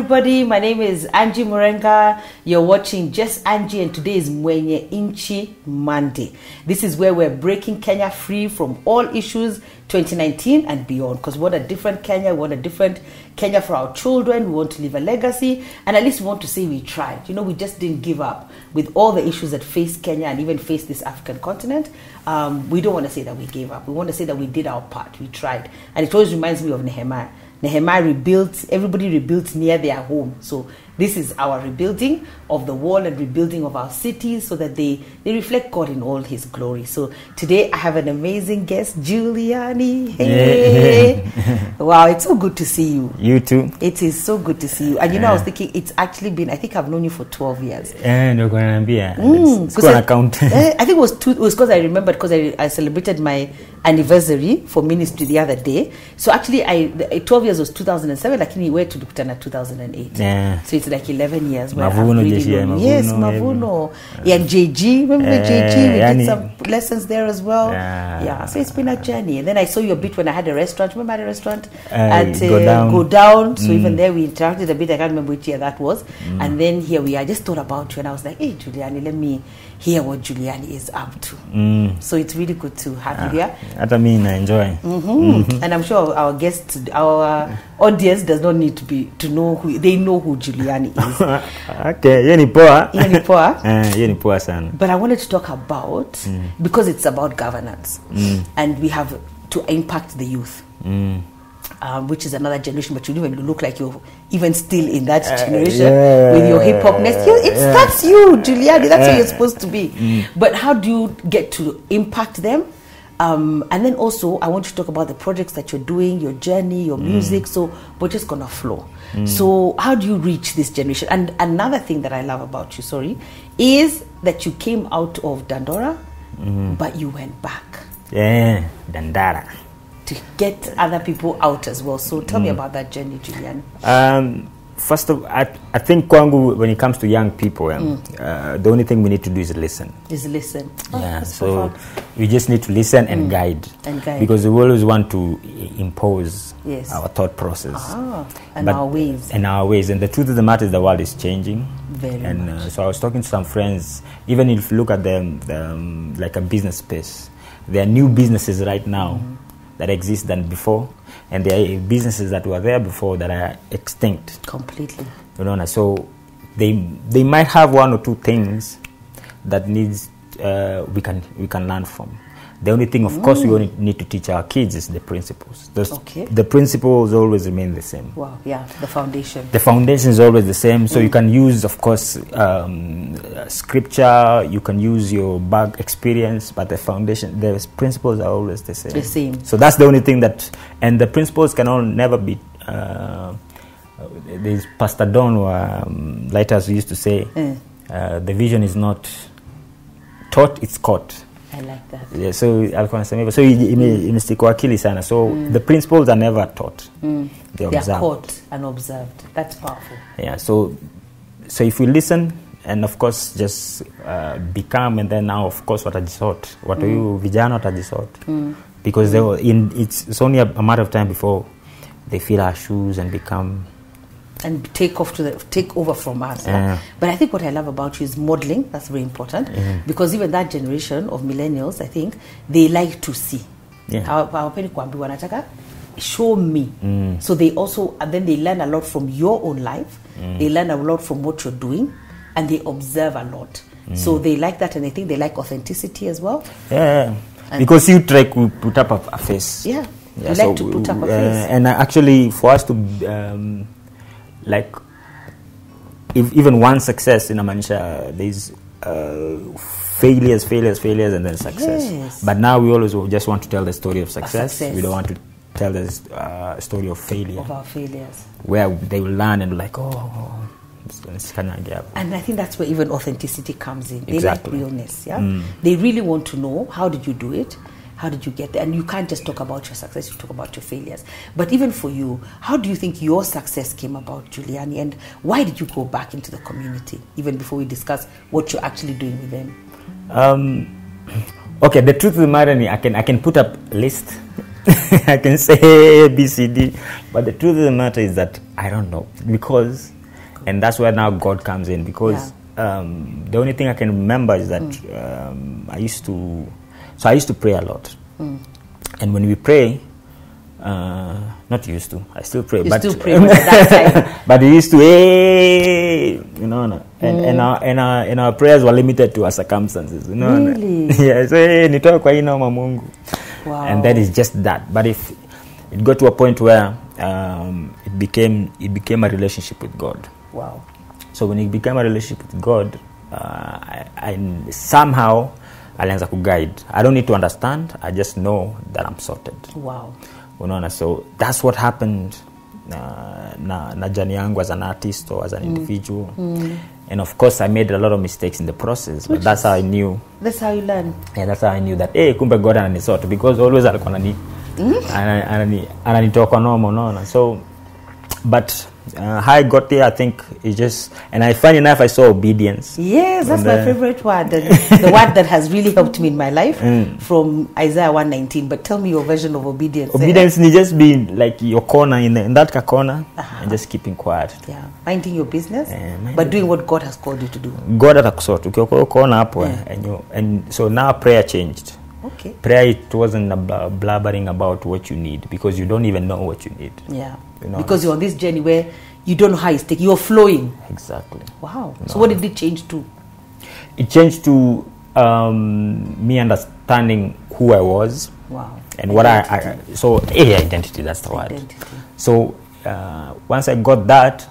everybody. My name is Angie Murenga. You're watching Just Angie, and today is MwenyeNchi Monday. This is where we're breaking Kenya free from all issues 2019 and beyond, because we want a different Kenya. We want a different Kenya for our children. We want to leave a legacy, and at least we want to say we tried. You know, we just didn't give up with all the issues that face Kenya and even face this African continent. We don't want to say that we gave up. We want to say that we did our part. We tried. And it always reminds me of Nehemiah. Nehemiah rebuilt, everybody rebuilt near their home. So this is our rebuilding of the wall and rebuilding of our cities so that they reflect God in all his glory. So today I have an amazing guest, Juliani. Hey. Wow, it's so good to see you. You too. It is so good to see you. And you know, I was thinking, it's actually been, I think I've known you for 12 years. No, it's going to count. I think it was because I remembered, because I celebrated my anniversary for ministry the other day. So actually, 12 years was 2007, like we were to Dukutana 2008. Yeah. So it's like 11 years. Mavuno, yes, Mavuno. Yeah, and JG, remember JG? We did some lessons there as well. Yeah, so it's been a journey. And then I saw you a bit when I had a restaurant. Remember I had a restaurant at Go Down. So even there we interacted a bit. I can't remember which year that was. And then here we are. I just thought about you and I was like, hey, Juliani, let me hear what Juliani is up to. So it's really good to have you here. That I mean, I enjoy. And I'm sure our guests, our audience does not need to know who they know who Juliani is. Okay, yeni poa. Yeni poa. Yeni poa sana. But I wanted to talk about, because it's about governance, and we have to impact the youth. Which is another generation, but you don't even look like you're even still in that generation with your hip hopness. That's you, Juliani. That's who you're supposed to be. But how do you get to impact them? And then also, I want you to talk about the projects that you're doing, your journey, your music. So we're just gonna flow. So how do you reach this generation? And another thing that I love about you, is that you came out of Dandora, but you went back. Yeah, Dandara. To get other people out as well. So tell me about that journey, Juliani. First of all, I think Kwangu, when it comes to young people, the only thing we need to do is listen. So we just need to listen and guide. Because we always want to impose our thought process. And our ways. And the truth of the matter is the world is changing. Very much. So I was talking to some friends, even if you look at them like a business space, there are new businesses right now that exist than before, and there are businesses that were there before that are extinct completely. You know, so they might have one or two things that needs we can learn from. The only thing, of course, we only need to teach our kids is the principles. The principles always remain the same. Wow, yeah, the foundation. The foundation is always the same. So you can use, of course, scripture, you can use your back experience, but the foundation, the principles are always the same. The same. So that's the only thing and the principles can all never be, there's Pastor Don, lighters used to say, the vision is not taught, it's caught. I like that. Yeah, so the principles are never taught. They are caught and observed. That's powerful. Yeah, so if we listen and of course just become, and then now of course watajisort. Watu vijana watajisort. Because it's only a matter of time before they feel our shoes and become and take over from us. But I think what I love about you is modeling. That's very important, because even that generation of millennials, I think they like to see. Show me. So they also, and then they learn a lot from your own life. They learn a lot from what you're doing, and they observe a lot. So they like that, and I think they like authenticity as well. Because you try to put up a face. You like to put up a face. And actually, for us to like, if even one success in Amanisha, there's failures, and then success. But now we always just want to tell the story of success. We don't want to tell the story of failure. Of our failures. Where they will learn and like, and I think that's where even authenticity comes in. They like realness. They really want to know, how did you do it? How did you get there? And you can't just talk about your success, you talk about your failures. But even for you, how do you think your success came about, Juliani? And why did you go back into the community, even before we discuss what you're actually doing with them? Okay, the truth of the matter is, I can put up a list. I can say A, B, C, D. But the truth of the matter is that I don't know. Because And that's where now God comes in, because the only thing I can remember is that I used to pray a lot. And when we pray, not used to, I still pray, but still pray at that time. But we used to, you know, and our prayers were limited to our circumstances, you know. Really? Yeah, so nitoe kwa ina Mungu. Wow. And that is just that. But if it got to a point where it became a relationship with God. Wow. So when it became a relationship with God, I somehow alianza ku guide. I don't need to understand. I just know that I'm sorted. Wow. Unaona, so that's what happened na journey yangu as an artist or as an individual. And of course I made a lot of mistakes in the process, but that's how I knew. That's how you learn. Yeah, that's how I knew that kumbe God ananisort, because always alikuwa ananitoa kwa normal, unaona. So but how I got there, I think it's just, and I funny enough, I saw obedience. Yes, that's my favorite word, the word that has really helped me in my life, from Isaiah 1:19. But tell me your version of obedience. Obedience is just being like your corner in that corner, and just keeping quiet. Yeah, minding your business, but doing what God has called you to do. God atakusort. Ukiwa corner hapo, and so now prayer changed. Okay. Prayer, it wasn't blabbering about what you need, because you don't even know what you need. Yeah. You know, because you're on this journey where you don't know how it's taking. You're flowing. Exactly. Wow. So what did it change to? It changed to me understanding who I was. Wow. And what identity, that's the word. So once I got that,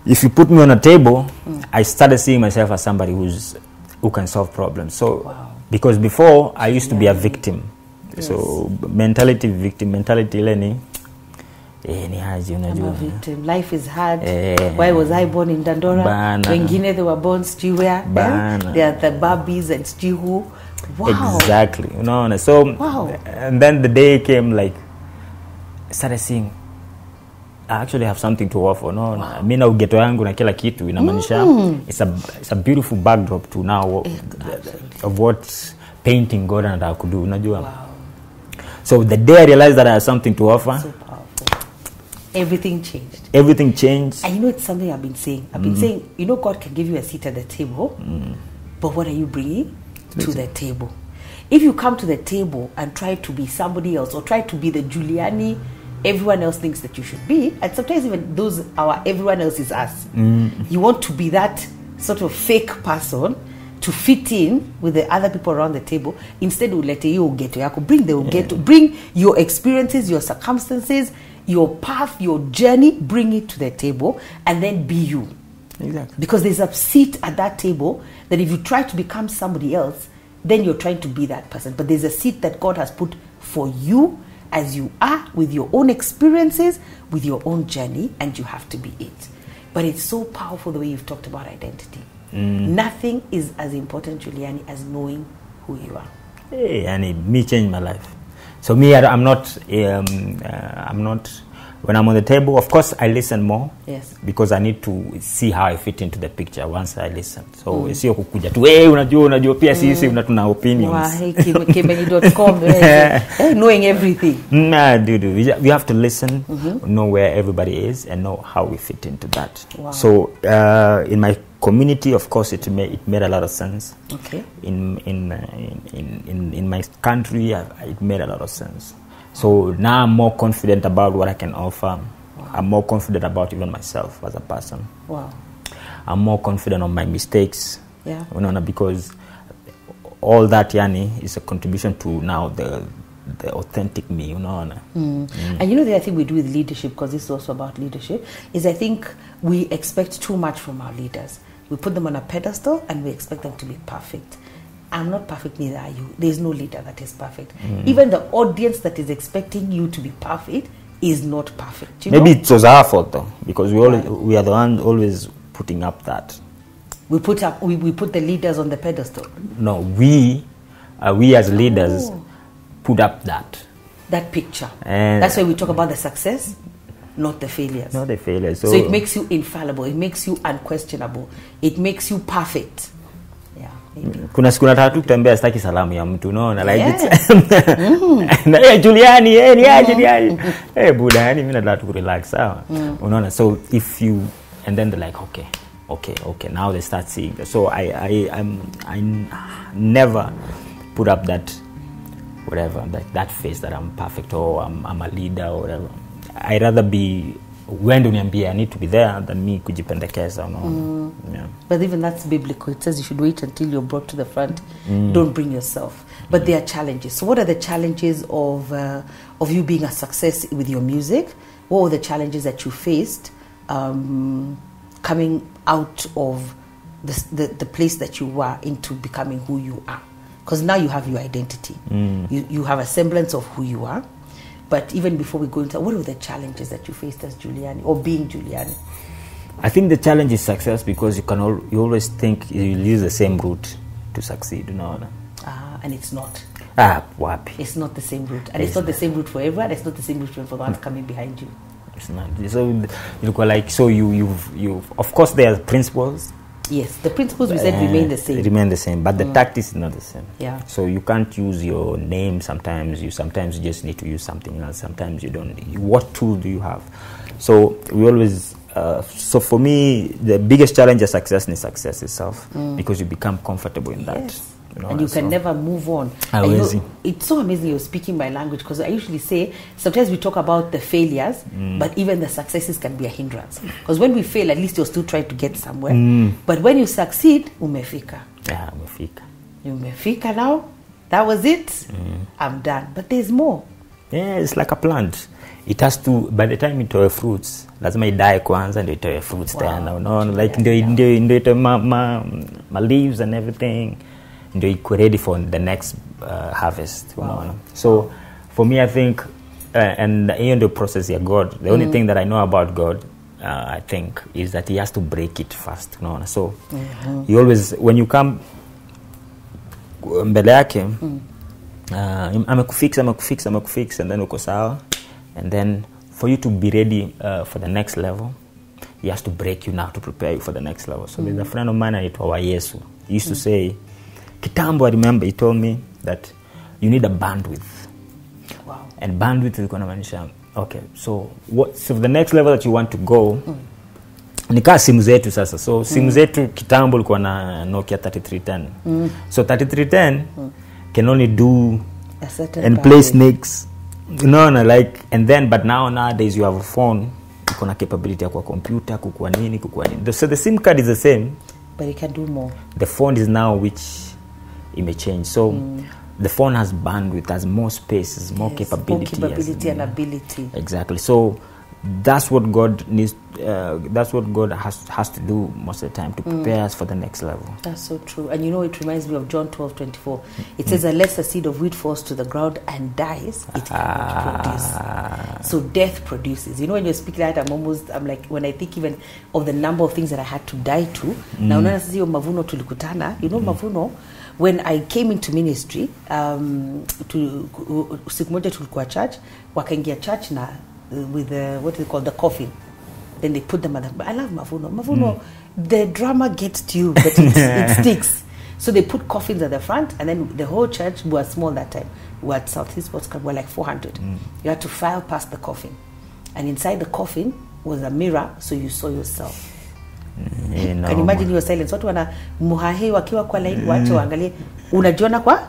if you put me on a table, I started seeing myself as somebody who can solve problems. So because before I used to be a victim. Yes. So victim mentality learning. I'm a victim. Life is hard. Why was I born in Dandora? Wengine they were born where? They are the Barbies and who. Wow. Exactly. You know. So and then the day came, like I started seeing I actually have something to offer. No, mimi na ugeto yangu na kila kitu inamaanisha it's a beautiful backdrop to now of what painting God and I could do, unajua. So the day I realized that I had something to offer, so powerful. Everything changed. Everything changed. And you know, it's something I've been saying. I've been saying, you know, God can give you a seat at the table, but what are you bringing to the table? If you come to the table and try to be somebody else, or try to be the Juliani everyone else thinks that you should be, and sometimes even everyone else is us. You want to be that sort of fake person to fit in with the other people around the table. Instead, bring your experiences, your circumstances, your path, your journey, bring it to the table, and then be you. Exactly. Because there's a seat at that table that if you try to become somebody else, then you're trying to be that person. But there's a seat that God has put for you as you are, with your own experiences, with your own journey, and you have to be it. But it's so powerful the way you've talked about identity. Nothing is as important, Juliani, as knowing who you are. Hey, and me changed my life. So me, I'm not. When I'm on the table, of course, I listen more. Yes. Because I need to see how I fit into the picture once I listen. So sio kukuja tu, unajua pia sisi tuna opinions. Kimeni.com, knowing everything. Dude, we have to listen, know where everybody is, and know how we fit into that. Wow. So in my community, of course, it made a lot of sense. Okay. In my country, it made a lot of sense. So now I'm more confident about what I can offer. Wow. I'm more confident about even myself as a person. Wow. I'm more confident on my mistakes. Yeah. Because all that is a contribution to now the authentic me. And you know the other thing we do with leadership, because this is also about leadership, is I think we expect too much from our leaders. We put them on a pedestal and we expect them to be perfect. I'm not perfect, neither are you. There's no leader that is perfect. Even the audience that is expecting you to be perfect is not perfect. Maybe it was our fault though, because we are the ones always putting up that. We put the leaders on the pedestal. No, we as leaders put up that picture. And that's why we talk about the success, not the failures. Not the failures. So it makes you infallible. It makes you unquestionable. It makes you perfect. Kuna siku nataka tu kutembea sitaki salamu ya mtu, unaona, like it's na Juliani, Juliani. Buda, mimi nataka tu relax, sawa. Unaona, so if you and then they're like, okay, now they start seeing that. So I never put up that whatever, that face that I'm perfect or I'm a leader or whatever. I'd rather be when I need to be there than me kujipendekeza. Yeah. But even that's biblical. It says you should wait until you're brought to the front. Don't bring yourself. But there are challenges. So what are the challenges of you being a success with your music? What were the challenges that you faced coming out of the place that you were into becoming who you are? Because now you have your identity. You have a semblance of who you are. But even before we go into, what were the challenges that you faced as Juliani or being Juliani? I think the challenge is success, because you always think you'll use the same route to succeed. And it's not. Wapi. It's not the same route. And it's not the same route for everyone. It's not the same route for the ones coming behind you. It's not. So you go like, so you've of course there are principles. Yes, the principles we said remain the same. Remain the same, but the tactics is not the same. Yeah. So you can't use your name sometimes. You just need to use something else. Sometimes you don't. What tool do you have? So we always. So for me, the biggest challenge of success is success itself, because you become comfortable in that. Yes. And you can never move on. It's so amazing you're speaking my language, because I usually say, sometimes we talk about the failures, but even the successes can be a hindrance. Because when we fail, at least you're still trying to get somewhere. But when you succeed, umefika. Yeah, umefika. Umefika now. That was it. I'm done. But there's more. Yeah, it's like a plant. It has to, by the time it toa fruits, lazima idae kwanza ndio itoe fruits tena. Like ndio my leaves and everything. Ndio iko ready for the next harvest. So for me, I think, and in the process of God, the only thing that I know about God, I think, is that He has to break it first. So you always, when you come mbele yake, amekufix, and then uko sawa. And then for you to be ready for the next level, He has to break you now to prepare you for the next level. So there's a friend of mine, anaitwa Yesu. He used to say, kitambo, I remember, he told me that you need a bandwidth. Wow. And bandwidth is going to okay, so the next level that you want to go, nika simu zetu sasa. So simu zetu kitambo ilikuwa na Nokia 3310. So 3310 can only do a certain and play snakes. And then, but nowadays you have a phone, you can have capability ya kwa computer, kukua nini. So the SIM card is the same, but it can do more. The phone is now which it may change. So the phone has bandwidth, has more space, has more capability. More capability and ability. Exactly. So that's what God needs. That's what God has to do most of the time to prepare us for the next level. That's so true. And it reminds me of John 12:24. It says, unless a seed of wheat falls to the ground and dies, it cannot produce. So death produces. When you're speaking like that, I'm like, when I think even of the number of things that I had to die to. Now, mavuno tulikutana. Mavuno, when I came into ministry, siku moja tulikuwa church, wakaingia church na with what they call the coffin. Then they put them at the... I love mavuno. Mavuno, the drama gets to you, but it sticks. So they put coffins at the front, and then the whole church, we were small that time. We were at Southeast Sports Club, we were like 400. You had to file past the coffin. And inside the coffin was a mirror, so you saw yourself. Can you imagine your silence? Watu wana muhahe wakiwa kwa line, wache waangalie. Unajiona kwa?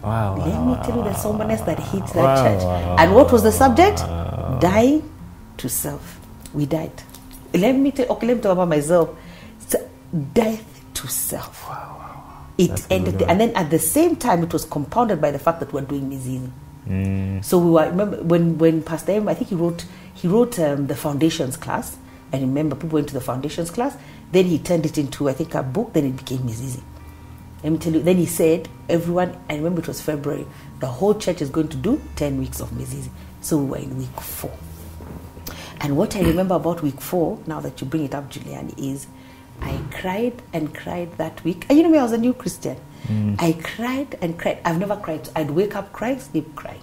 Wow. Let me tell you the somberness that hit that church. And what was the subject? Dying to self. We died. Let me talk about myself. Death to self. It ended, and then at the same time, it was compounded by the fact that we're doing Mizini. So we were, remember when Pastor M, I think he wrote the foundations class. I remember people went to the foundations class. Then he turned it into, I think, a book. Then it became Mizizi. Let me tell you. Then he said, everyone, I remember it was February, the whole church is going to do 10 weeks of Mizizi. So we were in week 4. And what I remember about week 4, now that you bring it up, Juliani, is I cried and cried that week. And I was a new Christian. I cried and cried. I've never cried. I'd wake up, cry, sleep, cry.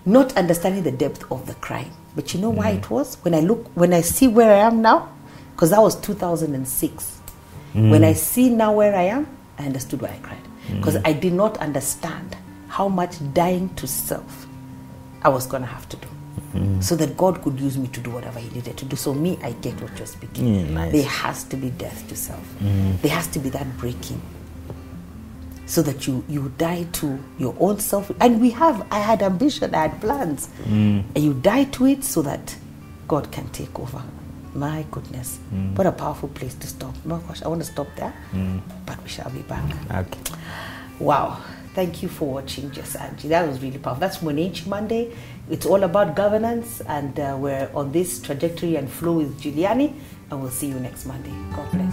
Not understanding the depth of the crying. But you know why it was? When I see where I am now, because that was 2006. When I see now where I am, I understood why I cried. Because I did not understand how much dying to self I was going to have to do. so that God could use me to do whatever he needed to do. So me, I get what you're speaking. Nice. There has to be death to self. There has to be that breaking, so that you die to your own self. And I had ambition, I had plans, and you die to it so that God can take over. My goodness, what a powerful place to stop. Oh gosh, I want to stop there, but we shall be back. Okay. Wow. Thank you for watching Just Angie. That was really powerful. That's MwenyeNchi Monday. It's all about governance, and we're on this trajectory and flow with Juliani, and we'll see you next Monday. God bless.